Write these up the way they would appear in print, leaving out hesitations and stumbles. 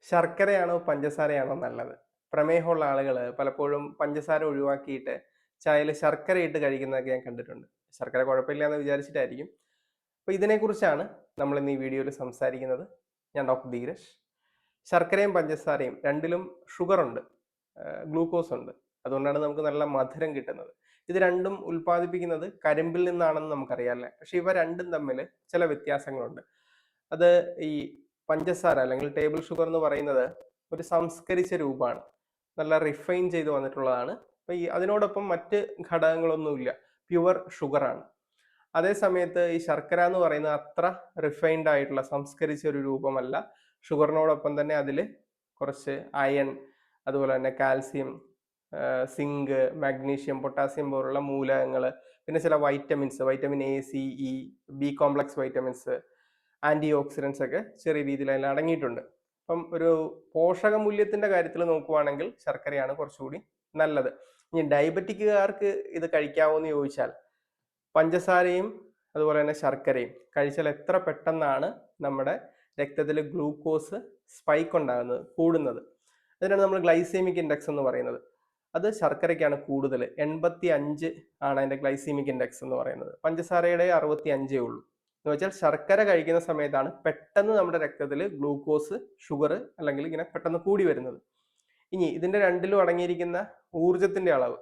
ശർക്കരയാണോ പഞ്ചസാരയാണോ നല്ലത്? പ്രമേഹമുള്ള ആളുകള് പലപ്പോഴും പഞ്ചസാര ഒഴിവാക്കിയിട്ട് ചായയിൽ ശർക്കര ഇട്ട് കഴിക്കുന്നതൊക്കെ ഞാൻ കണ്ടിട്ടുണ്ട്. ശർക്കര കുഴപ്പമില്ല എന്ന് വിചാരിച്ചിട്ടായിരിക്കും. അപ്പോൾ ഇതിനെക്കുറിച്ചാണ് നമ്മൾ ഇന്ന് ഈ വീഡിയോയിൽ സംസാരിക്കുന്നത്. ഞാൻ ഡോക്ടർ ധീരജ്. ശർക്കരയും പഞ്ചസാരയും രണ്ടിലും ഷുഗർ ഉണ്ട്, ഗ്ലൂക്കോസ് ഉണ്ട്. അതുകൊണ്ടാണ് നമുക്ക് നല്ല മധുരം കിട്ടുന്നത്. ഇത് രണ്ടും ഉൽപ്പാദിപ്പിക്കുന്നത് കരിമ്പിൽ നിന്നാണെന്ന് നമുക്കറിയാം അല്ലേ? പക്ഷെ ഇവ രണ്ടും തമ്മിൽ ചില വ്യത്യാസങ്ങളുണ്ട്. അത് ഈ പഞ്ചസാര അല്ലെങ്കിൽ ടേബിൾ ഷുഗർ എന്ന് പറയുന്നത് ഒരു സംസ്കരിച്ച രൂപമാണ്. നല്ല റിഫൈൻ ചെയ്ത് വന്നിട്ടുള്ളതാണ്. അപ്പൊ ഈ അതിനോടൊപ്പം മറ്റ് ഘടകങ്ങളൊന്നുമില്ല, പ്യുവർ ഷുഗറാണ്. അതേ സമയത്ത് ഈ ശർക്കര എന്ന് പറയുന്നത് അത്ര റിഫൈൻഡ് ആയിട്ടുള്ള സംസ്കരിച്ച ഒരു രൂപമല്ല. ഷുഗറിനോടൊപ്പം തന്നെ അതിൽ കുറച്ച് അയൺ, അതുപോലെ തന്നെ കാൽസ്യം, സിങ്ക്, മാഗ്നീഷ്യം, പൊട്ടാസ്യം പോലുള്ള മൂലകങ്ങൾ, പിന്നെ ചില vitamins, vitamin A, C, E, B complex vitamins, antioxidants ഒക്കെ ചെറിയ രീതിയിൽ അതിൽ അടങ്ങിയിട്ടുണ്ട്. അപ്പം ഒരു പോഷകമൂല്യത്തിന്റെ കാര്യത്തിൽ നോക്കുവാണെങ്കിൽ ശർക്കരയാണ് കുറച്ചുകൂടി നല്ലത്. ഇനി ഡയബറ്റിക്കുകാർക്ക് ഇത് കഴിക്കാവോ എന്ന് ചോദിച്ചാൽ, പഞ്ചസാരയും അതുപോലെ തന്നെ ശർക്കരയും കഴിച്ചാൽ എത്ര പെട്ടെന്നാണ് നമ്മുടെ രക്തത്തിൽ ഗ്ലൂക്കോസ് സ്പൈക്ക് ഉണ്ടാകുന്നത്, കൂടുന്നത്. അതിനാണ് നമ്മൾ ഗ്ലൈസീമിക് ഇൻഡെക്സ് എന്ന് പറയുന്നത്. അത് ശർക്കരയ്ക്കാണ് കൂടുതൽ, 85 ആണ് അതിന്റെ ഗ്ലൈസീമിക് ഇൻഡെക്സ് എന്ന് പറയുന്നത്. പഞ്ചസാരയുടെ 65 ഉള്ളൂ. എന്ന് വെച്ചാൽ ശർക്കര കഴിക്കുന്ന സമയത്താണ് പെട്ടെന്ന് നമ്മുടെ രക്തത്തിൽ ഗ്ലൂക്കോസ്, ഷുഗർ അല്ലെങ്കിൽ ഇങ്ങനെ പെട്ടെന്ന് കൂടി വരുന്നത്. ഇനി ഇതിന്റെ രണ്ടിലും അടങ്ങിയിരിക്കുന്ന ഊർജത്തിന്റെ അളവ്,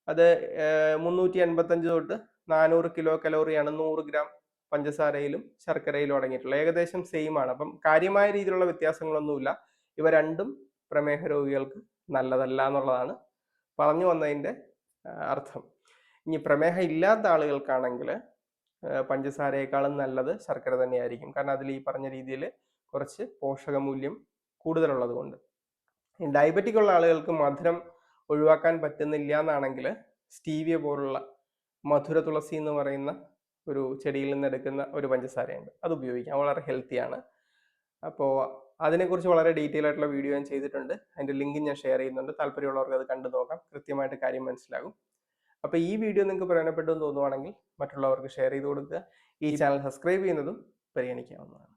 അത് 385 തൊട്ട് 400 കിലോ കലോറിയാണ് 100 ഗ്രാം പഞ്ചസാരയിലും ശർക്കരയിലും അടങ്ങിയിട്ടുള്ളത്. ഏകദേശം സെയിം ആണ്. അപ്പം കാര്യമായ രീതിയിലുള്ള വ്യത്യാസങ്ങളൊന്നുമില്ല. ഇവ രണ്ടും പ്രമേഹ രോഗികൾക്ക് നല്ലതല്ല എന്നുള്ളതാണ് പറഞ്ഞു വന്നതിന്റെ അർത്ഥം. ഇനി പ്രമേഹം ഇല്ലാത്ത ആളുകൾക്കാണെങ്കിൽ പഞ്ചസാരയേക്കാളും നല്ലത് ശർക്കര തന്നെയായിരിക്കും. കാരണം അതിൽ ഈ പറഞ്ഞ രീതിയിൽ കുറച്ച് പോഷകമൂല്യം കൂടുതലുള്ളത് കൊണ്ട്. ഡയബറ്റിക് ഉള്ള ആളുകൾക്ക് മധുരം ഒഴിവാക്കാൻ പറ്റുന്നില്ല എന്നാണെങ്കിൽ സ്റ്റീവിയ പോലുള്ള മധുര തുളസി എന്ന് പറയുന്ന ഒരു ചെടിയിൽ നിന്ന് എടുക്കുന്ന ഒരു പഞ്ചസാരയുണ്ട്, അത് ഉപയോഗിക്കാം. വളരെ ഹെൽത്തിയാണ്. അപ്പോൾ അതിനെക്കുറിച്ച് വളരെ ഡീറ്റെയിൽ ആയിട്ടുള്ള വീഡിയോ ഞാൻ ചെയ്തിട്ടുണ്ട്. അതിൻ്റെ ലിങ്ക് ഞാൻ ഷെയർ ചെയ്യുന്നുണ്ട്. താല്പര്യമുള്ളവർക്ക് അത് കണ്ടു നോക്കാം. കൃത്യമായിട്ട് കാര്യം മനസ്സിലാകും. അപ്പോൾ ഈ വീഡിയോ നിങ്ങൾക്ക് പ്രയോജനപ്പെട്ടു എന്ന് തോന്നുവാണെങ്കിൽ മറ്റുള്ളവർക്ക് ഷെയർ ചെയ്ത് കൊടുക്കുക. ഈ ചാനൽ സബ്സ്ക്രൈബ് ചെയ്യുന്നതും പരിഗണിക്കാവുന്നതാണ്.